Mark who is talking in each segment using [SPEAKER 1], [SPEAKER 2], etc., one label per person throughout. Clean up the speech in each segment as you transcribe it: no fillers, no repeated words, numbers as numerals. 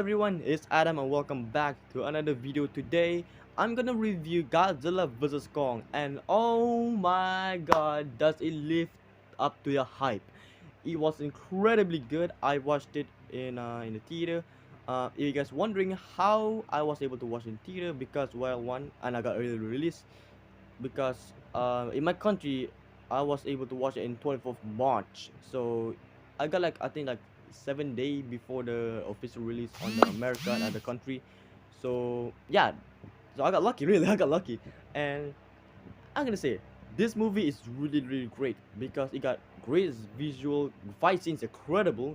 [SPEAKER 1] everyone, it's Adam and welcome back to another video. Today, I'm gonna review Godzilla vs Kong, and oh my god, does it live up to the hype. It was incredibly good. I watched it in the theater. If you guys wondering how I was able to watch in theater, because well, one, and I got early release, because in my country I was able to watch it in 24th March. So I got like I think like 7 days before the official release on the America and other country. So yeah, so I got lucky really. I got lucky. And I'm gonna say this movie is really great because it got great visual fight scenes, incredible.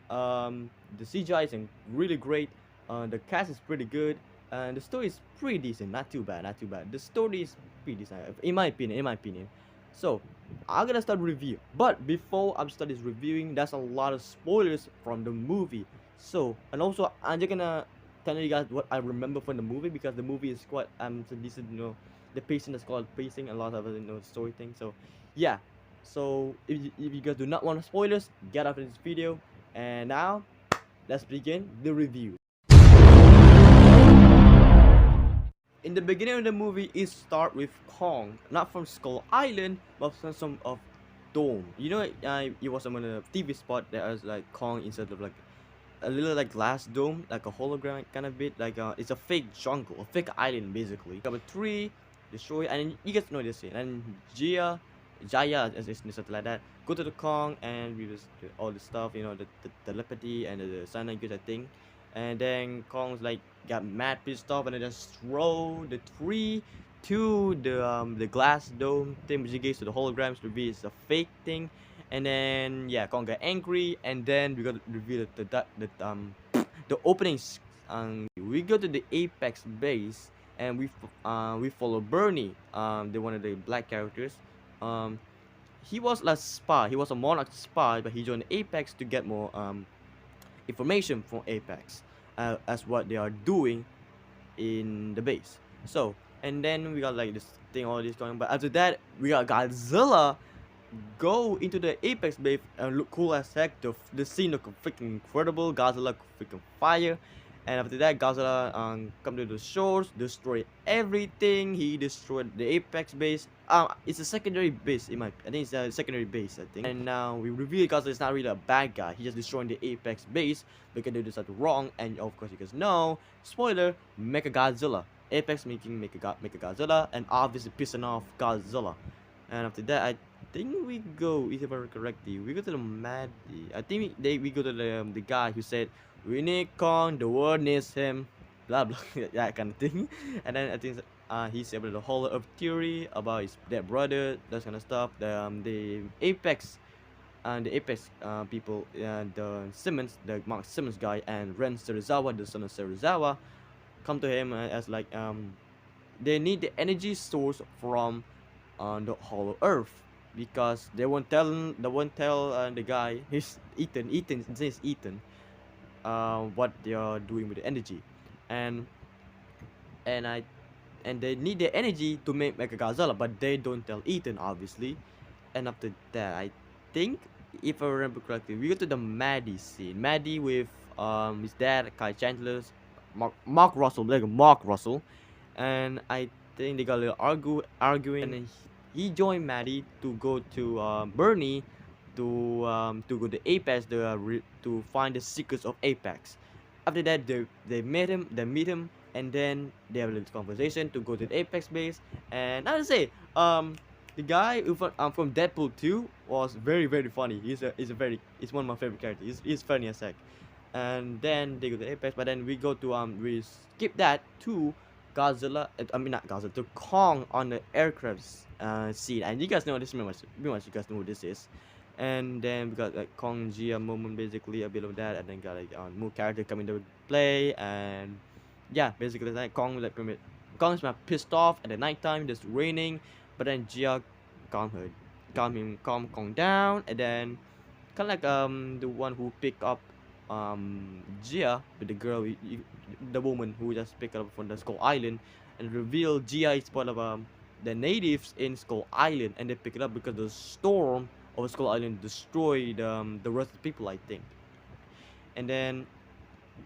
[SPEAKER 1] The CGI is really great. The cast is pretty good, and the story is pretty decent. Not too bad, not too bad. The story is pretty decent, in my opinion. In my opinion. So I'm gonna start review. But before I start this reviewing, there's a lot of spoilers from the movie. So and also I'm just gonna tell you guys what I remember from the movie because the movie is quite so decent. The pacing is called pacing, a lot of story things. So yeah. So if you guys do not want spoilers, get out of this video. And now, let's begin the review. In the beginning of the movie, it starts with Kong, not from Skull Island, but from some of dome. It was on a TV spot that was like Kong instead of like a little like glass dome, like a hologram kind of bit. Like it's a fake jungle, a fake island basically. Number three, destroy, and you guys know this scene. And Jaya, as it's something like that, go to the Kong and we just do all the stuff, the telepathy and the sign language, I think. And then Kong's like got mad pissed off and then just throw the tree to the glass dome thing, which he gives to the holograms to be it's a fake thing. And then yeah, Kong got angry, and then we got to reveal the openings. We go to the Apex base, and we follow Bernie, the one of the black characters. Um, he was a spy. He was a Monarch spy, but he joined Apex to get more information from Apex, as what they are doing in the base. So, and then we got like this thing, all this going. But after that, we got Godzilla go into the Apex base and look cool as heck. The scene look freaking incredible. Godzilla freaking fire. And after that, Godzilla come to the shores, destroy everything. He destroyed the Apex base. It's a secondary base I think it's a secondary base, I think. And now we reveal Godzilla is not really a bad guy. He just destroying the Apex base because they did something wrong. And of course, you guys know, spoiler, Mecha Godzilla. Apex making Mecha Godzilla, and obviously pissing off Godzilla. And after that, I think we go, if I remember correctly, we go to the Maddie. I think we go to the guy who said, we need Kong, the world needs him, blah blah, that kind of thing. And then I think he's able to hold up theory about his dead brother, that kind of stuff. The Apex and the Apex people, the Simmons, the Mark Simmons guy, and Ren Serizawa, the son of Serizawa, come to him as like they need the energy source from the Hollow Earth, because they won't tell the guy, his Ethan, his name is Ethan, what they are doing with the energy. And and i and they need the energy to make Mechagodzilla, but they don't tell Ethan, obviously. And after that, I think, if I remember correctly, we go to the Maddie scene. Maddie with his dad, Kai Chandler's Mark Russell, like Mark Russell. And I think they got a little arguing, and then he joined Maddie to go to Bernie to go to Apex to find the secrets of Apex. After that, they meet him, and then they have a little conversation to go to the Apex base. And I would say, the guy from Deadpool 2 was very funny. He's one of my favorite characters. He's funny as heck. And then they go to Apex, but then we go to we skip that to Godzilla. I mean not Godzilla, to Kong on the aircraft scene. And you guys know this, pretty much you guys know who this is. And then we got like Kong Gia moment, basically a bit of that, and then got like more character coming to play. And yeah, basically like Kong like Kong's pissed off at the nighttime, it's raining, but then Gia calm Kong down, and then kind of like the one who picked up Gia with the girl, the woman who just picked up from the Skull Island, and revealed Gia is part of the natives in Skull Island, and they pick it up because the storm of Skull Island destroyed the rest of the people, I think. And then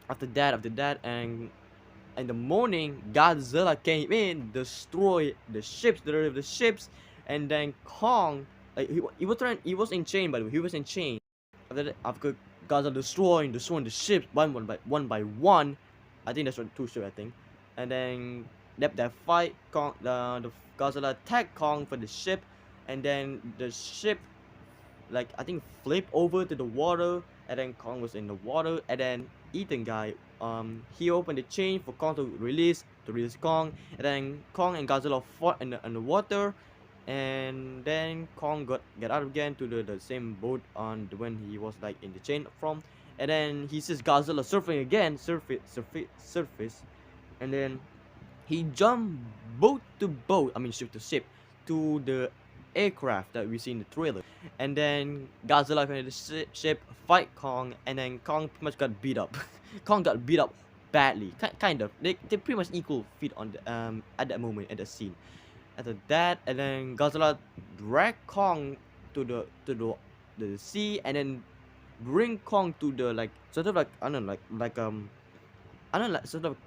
[SPEAKER 1] After that, and in the morning, Godzilla came in, destroyed the ships, the ships, and then Kong, like he was in chain, by the way, he was in chain. After Godzilla destroying the ships one by one. I think that's what two ships, I think, and then that fight, the Godzilla attacked Kong for the ship, and then the ship, like I think, flip over to the water, and then Kong was in the water, and then Ethan guy, he opened the chain for Kong to release Kong, and then Kong and Godzilla fought in the water, and then Kong get out again to the same boat on when he was like in the chain from, and then he sees Godzilla surfing again, surface, and then he jumped boat to boat, I mean ship to ship, to the aircraft that we see in the trailer. And then Godzilla came to the ship, fight Kong, and then Kong pretty much got beat up. Kong got beat up badly, kind of. They pretty much equal feet on the at that moment, at the scene. After that, and then Godzilla dragged Kong to the sea, and then bring Kong to the, like, sort of like, I don't know, I don't know, like sort of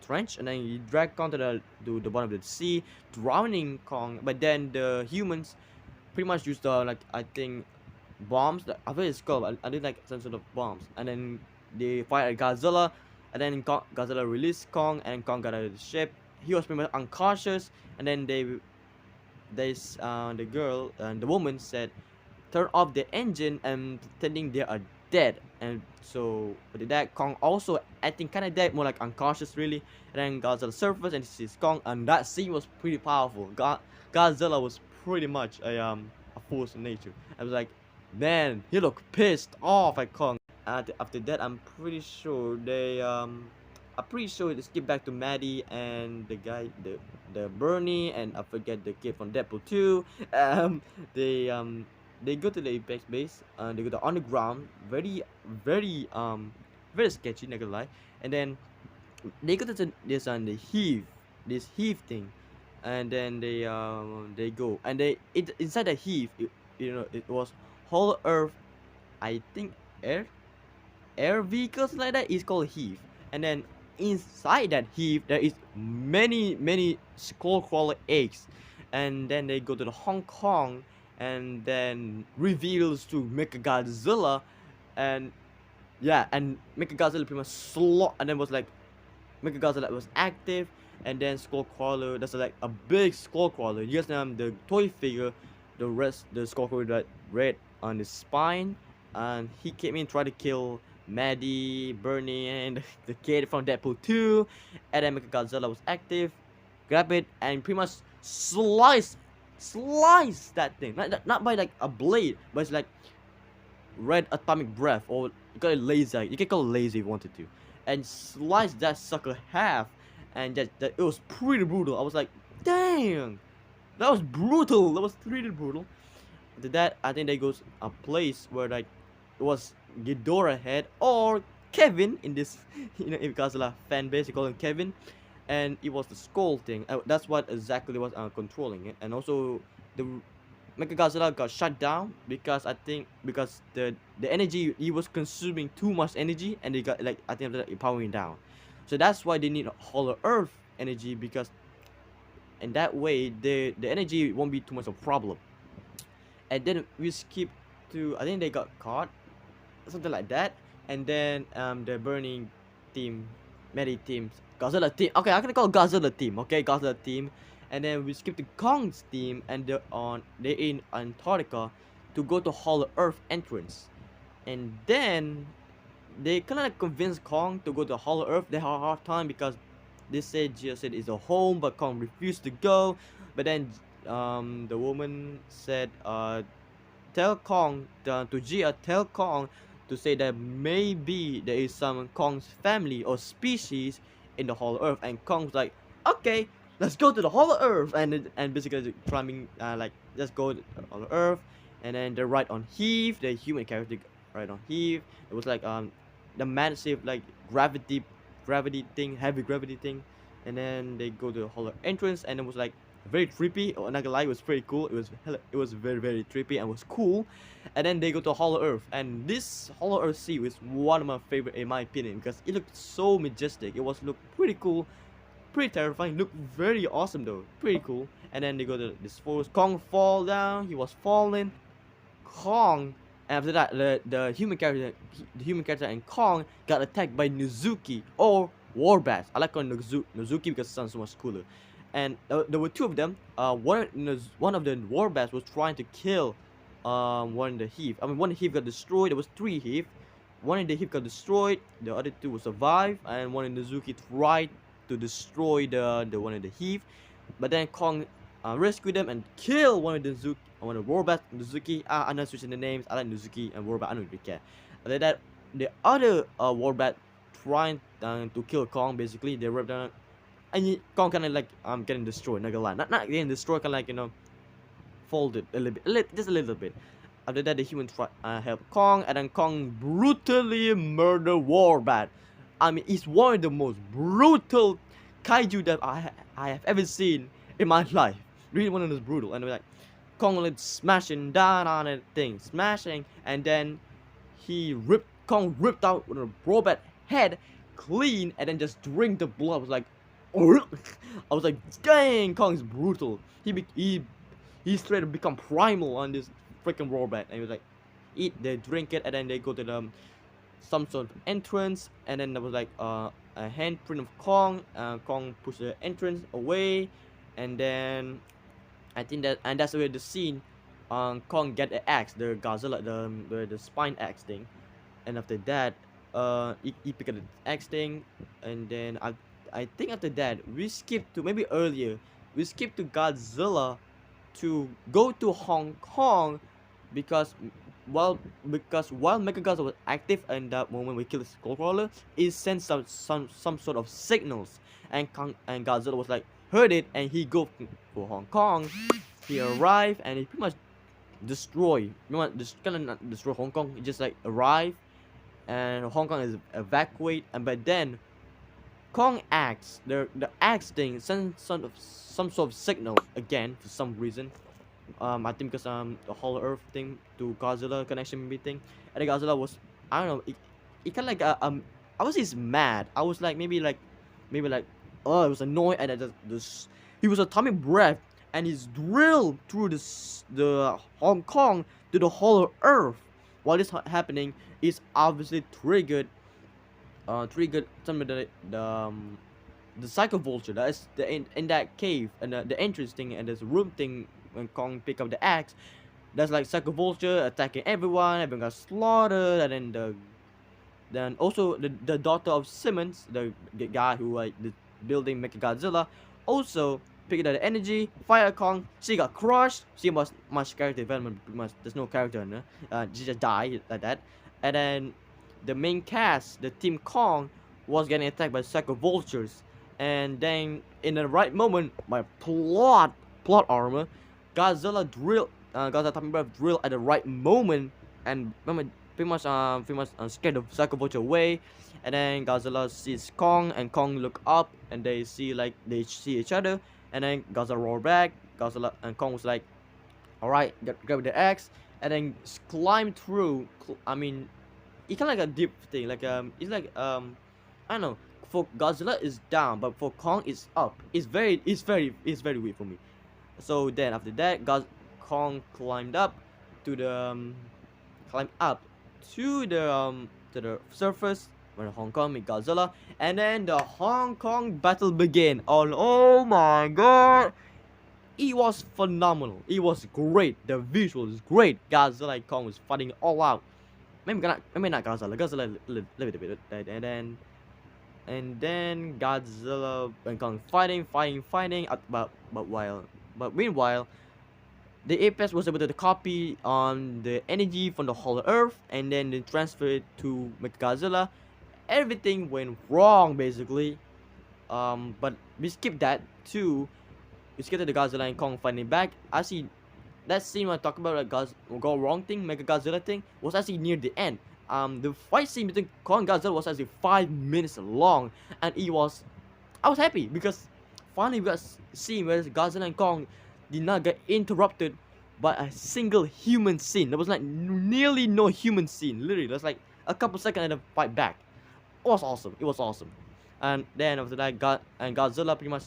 [SPEAKER 1] trench, and then you drag Kong to the bottom of the sea, drowning Kong. But then the humans pretty much use the, like, I think, bombs. I think it's called. I did like some sort of bombs, and then they fight at Godzilla, and then Godzilla released Kong, and Kong got out of the ship. He was pretty much unconscious, and then the girl and the woman said, turn off the engine, and pretending they are dead. And so with that, Kong also acting kind of dead, more like unconscious really. And then Godzilla surfaced and sees Kong, and that scene was pretty powerful. Godzilla was pretty much a force of nature. I was like, man, he looked pissed off at Kong. After that, I'm pretty sure they skip back to Maddie and the guy, the Bernie, and I forget the kid from Deadpool 2. Um, they um they go to the Apex base. They go to underground, very very sketchy, not gonna lie. And then they go to this heave thing, and then they go, and inside the heave, it was whole Earth, I think, air vehicles like that is called heave. And then inside that heave there is many skull crawler eggs. And then they go to the Hong Kong, and then reveals to Mechagodzilla. And yeah, and Mechagodzilla pretty much slot, and then was like, Mechagodzilla was active. And then Skullcrawler, that's like a big Skullcrawler. You guys know the toy figure, the Skullcrawler that red on his spine, and he came in, tried to kill Maddie, Bernie, and the kid from Deadpool 2. And then Mechagodzilla was active, grab it, and pretty much slice that thing. Not by like a blade, but it's like red atomic breath, or you call it laser. You can call it laser if you wanted to, and slice that sucker half. And that it was pretty brutal. I was like, dang, that was brutal. That was really brutal. After that, I think there goes a place where, like, it was Ghidorah head, or Kevin in this, if Godzilla fan base, you call him Kevin, and it was the skull thing. That's what exactly was controlling it. And also the Mechagodzilla got shut down because the energy, he was consuming too much energy, and they got, like, I think that powering down. So that's why they need Hollow Earth energy, because in that way the energy won't be too much of a problem. And then we skip to, I think they got caught, something like that. And then the burning team, Medi teams, Godzilla team. Okay, I'm gonna call Godzilla team. Okay, Godzilla team. And then we skip to Kong's team, and they're in Antarctica to go to Hollow Earth entrance. And then they kind of like convince Kong to go to Hollow Earth. They have a hard time because they said Geosid is a home, but Kong refused to go. But then the woman said, tell Kong, to Gia, tell Kong to say that maybe there is some Kong's family or species in the Hollow Earth. And Kong's like, okay, let's go to the Hollow Earth. And basically climbing, like, let's go to the Hollow Earth. And then they're right on Heave, the human character right on Heave. It was like the massive, like, gravity thing, heavy gravity thing. And then they go to the Hollow entrance, and it was like very trippy. Not gonna lie, it was pretty cool. It was very trippy and was cool. And then they go to Hollow Earth, and this Hollow Earth Sea was one of my favorite in my opinion because it looked so majestic. It was looked pretty cool, pretty terrifying. Looked very awesome though, pretty cool. And then they go to this forest. Kong fall down. He was falling. Kong. And after that, the human character and Kong got attacked by Nuzuki or Warbats. I like calling Nuzuki because it sounds so much cooler. And there were two of them. One of the Warbats was trying to kill one of the Heath. I mean, one Heath got destroyed. There was three Heath. One of the Heath got destroyed. The other two will survive. And one of Nuzuki tried to destroy the one of the Heath. But then Kong rescue them and kill one of the Zuki, one of the Warbat, Nuzuki. I'm not switching the names. I like Nuzuki and Warbat. I don't really care. After that, the other Warbat trying to kill Kong. Basically, they ripped down, and Kong kind of like getting destroyed. Not gonna lie, not getting destroyed. Kind of like folded a little bit, just a little bit. After that, the human help Kong, and then Kong brutally murder Warbat. I mean, it's one of the most brutal kaiju that I have ever seen in my life. Really one of those brutal. And like Kong like smashing down on that thing, smashing, and then Kong ripped out the robot head clean and then just drink the blood. I was like, I was like, dang, Kong's brutal. He straight up become primal on this freaking robot. And he was like, they drink it, and then they go to the some sort of entrance, and then there was like a handprint of Kong. Kong pushed the entrance away, and then I think that's where the scene Kong get the axe, the Godzilla, the spine axe thing. And after that he picked up the axe thing, and then I think after that we skipped to maybe earlier, we skipped to Godzilla to go to Hong Kong because while Mechagodzilla was active in that moment we killed the Skullcrawler, it sent some sort of signals, and Godzilla was like heard it, and he go for Hong Kong. He arrived and he pretty much kind of not destroy Hong Kong. He just like arrive, and Hong Kong is evacuate. And but then Kong acts the axe thing sends some sort of signal again for some reason. I think because the Hollow Earth thing to Godzilla connection maybe thing, and the Godzilla was, I don't know, it kind of like I was just mad. I was like maybe like oh, it was annoyed, and he was atomic breath, and he's drilled through the Hong Kong to the Hollow Earth. While this happening, is obviously triggered some of the Psycho Vulture that is in that cave, and the entrance thing, and there's a room thing when Kong pick up the axe. That's like Psycho Vulture attacking everyone. Everyone got slaughtered, and then also the daughter of Simmons, the guy who like the building Mechagodzilla, also picked up the energy. Fire Kong, she got crushed. She was much character development. There's no character in her. She just died like that. And then the main cast, the Team Kong, was getting attacked by Psycho Vultures. And then in the right moment, my plot armor, Godzilla Atomic Breath drill at the right moment, and pretty much scared the Psycho Vulture away. And then Godzilla sees Kong, and Kong look up, and they see each other. And then Godzilla roar back. Godzilla and Kong was like, "Alright, grab the axe," and then climb through. I mean, it's kind of like a deep thing. Like it's like I don't know. For Godzilla is down, but for Kong is up. It's very weird for me. So then after that, Kong climbed up to the to the surface when Hong Kong meet Godzilla, and then the Hong Kong battle began. Oh my god, it was phenomenal. It was great. The visual is great. Godzilla and Kong was fighting all out. Maybe not Godzilla. Godzilla a little bit, and then Godzilla and Kong fighting. But meanwhile, the Apex was able to copy the energy from the Hollow Earth, and then they transfer it to Mechagodzilla. Everything went wrong basically. But we skipped that too. We skipped the Godzilla and Kong fighting back. Actually, that scene when I talk about the go wrong thing, Mechagodzilla thing, was actually near the end. The fight scene between Kong and Godzilla was actually 5 minutes long, and I was happy because finally we got scene where Godzilla and Kong did not get interrupted by a single human scene. There was like nearly no human scene. Literally, there's like a couple seconds and then fight back. It was awesome. It was awesome. And then after that, Godzilla pretty much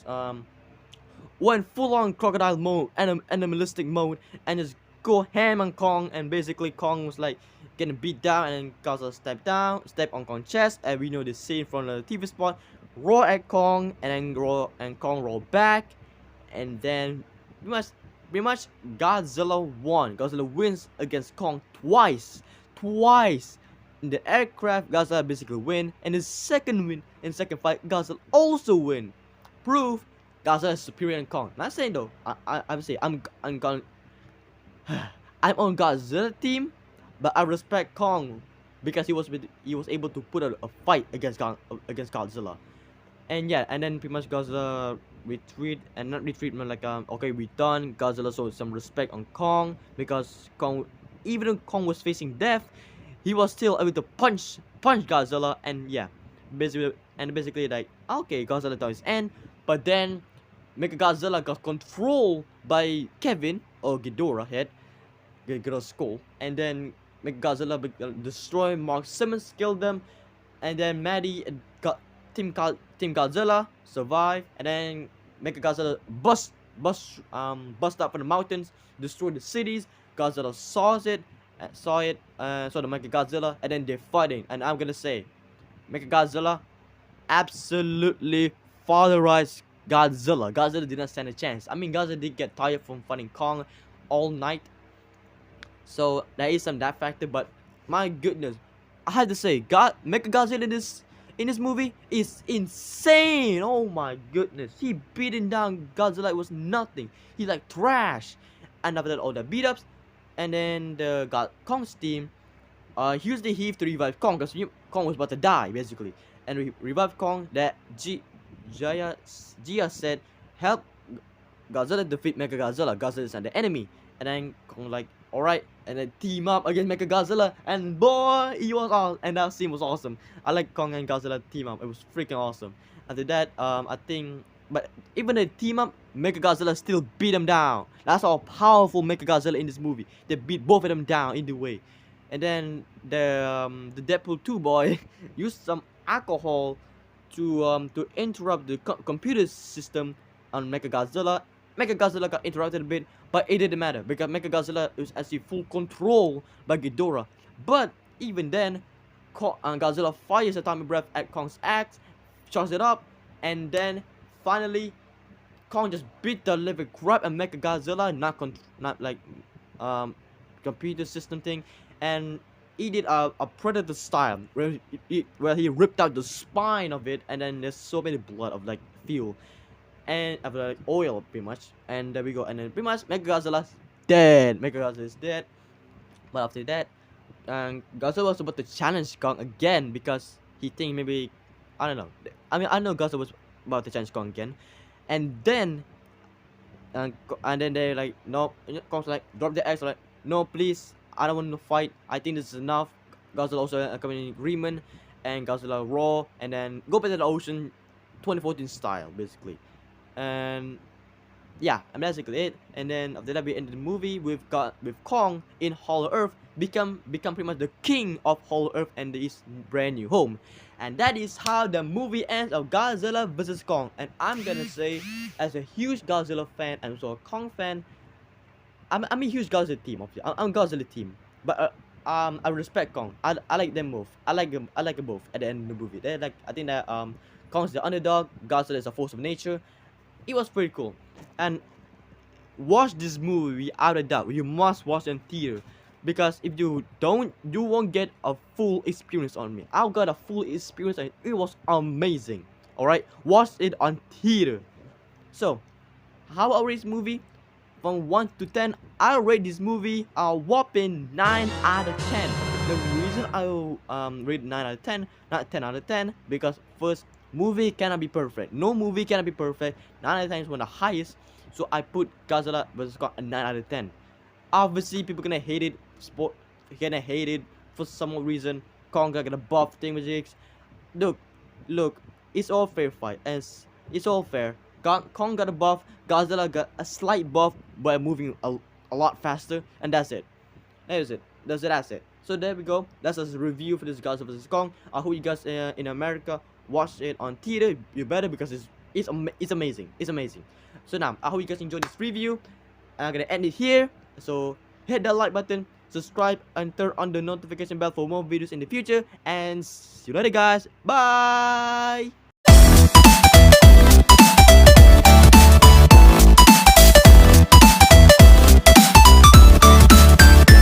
[SPEAKER 1] went full on crocodile mode, animalistic mode, and just go ham on Kong. And basically, Kong was like getting beat down, and then Godzilla step on Kong's chest, and we know the scene from the TV spot. Roar at Kong, and then Kong roll back, and then pretty much Godzilla won. Godzilla wins against Kong twice. In the aircraft, Godzilla basically win, and the second win in second fight, Godzilla also win. Proof Godzilla is superior than Kong. Not saying though. I'm saying I'm going. I'm on Godzilla team, but I respect Kong because he was able to put a fight against Godzilla. And yeah, and then pretty much Godzilla retreat, and not retreat, but like okay, we done. Godzilla showed some respect on Kong because Kong, even though Kong was facing death, he was still able to punch Godzilla. And yeah, basically like okay, Godzilla thought his end, but then Mechagodzilla got controlled by Kevin or Ghidorah head, Ghidorah's skull, and then Mechagodzilla destroy Mark Simmons, killed them, and then Maddie got Team Godzilla survive, and then Mechagodzilla bust up from the mountains, destroy the cities. Godzilla saw it, saw the Mechagodzilla, and then they're fighting. And I'm gonna say, Mechagodzilla absolutely fatherized Godzilla. Godzilla did not stand a chance. I mean, Godzilla did get tired from fighting Kong all night, so there is some that factor. But my goodness, I had to say, Mechagodzilla in this movie is insane. Oh my goodness, he beating down Godzilla. It was nothing. He like trash. And after that, all the beat ups, and then the Kong's team used the heave to revive Kong because Kong was about to die basically, and we revived Kong. That Gia said, help Godzilla defeat Mechagodzilla. Godzilla is not the enemy. And then Kong like, alright, and then team up against Mechagodzilla, and boy, he was awesome. And that scene was awesome. I like Kong and Godzilla team up. It was freaking awesome. After that, I think, but even the team up, Mechagodzilla still beat them down. That's how powerful Mechagodzilla in this movie. They beat both of them down in the way. And then the Deadpool 2 boy used some alcohol to interrupt the computer system on Mechagodzilla. Mechagodzilla got interrupted a bit, but it didn't matter because Mechagodzilla is actually full control by Ghidorah. But even then, Godzilla fires atomic breath at Kong's axe, charges it up, and then finally Kong just beat the living crap and Mechagodzilla, not like computer system thing, and he did a Predator style where he ripped out the spine of it, and then there's so many blood of like fuel and like oil pretty much, and there we go. And then pretty much Mechagodzilla's dead. Mechagodzilla is dead. But after that, Godzilla was about to challenge Kong again because he think maybe, I don't know. I mean, I know Godzilla was about to challenge Kong again, and then they're like, no. Kong's like, drop the axe. Like, no, please, I don't want to fight. I think this is enough. Godzilla also coming in agreement, and Godzilla roar, and then go back to the ocean, 2014 style basically. And yeah, and basically it. And then after that, we ended the movie with Kong in Hollow Earth become pretty much the king of Hollow Earth and his brand new home. And that is how the movie ends of Godzilla vs Kong. And I'm gonna say, as a huge Godzilla fan and also a Kong fan, I'm a huge Godzilla team. I'm Godzilla team, but I respect Kong. I like them both. I like them both at the end of the movie. They like, I think that Kong's the underdog, Godzilla is a force of nature. It was pretty cool. And watch this movie without a doubt. You must watch it in theater, because if you don't, you won't get a full experience on me. I got a full experience and it was amazing. Alright, watch it on theater. So, how I rate this movie? From 1 to 10, I rate this movie a whopping 9 out of 10. The reason I rate 9 out of 10, not 10 out of 10, because first, movie cannot be perfect. No movie cannot be perfect. 9 out of 10 is one of the highest. So I put Godzilla vs Kong a 9 out of 10. Obviously, people gonna hate it. Gonna hate it for some reason. Kong gonna buff thing with jigs. Look, it's all fair fight. It's all fair. Kong got a buff, Godzilla got a slight buff, but moving a lot faster, and that's it. That is it. That's it. So there we go. That's a review for this Godzilla vs Kong. I hope you guys in America watch it on theater. You better, because it's amazing. It's amazing. So now I hope you guys enjoyed this review. I'm gonna end it here. So hit that like button, subscribe, and turn on the notification bell for more videos in the future. And see you later, guys. Bye.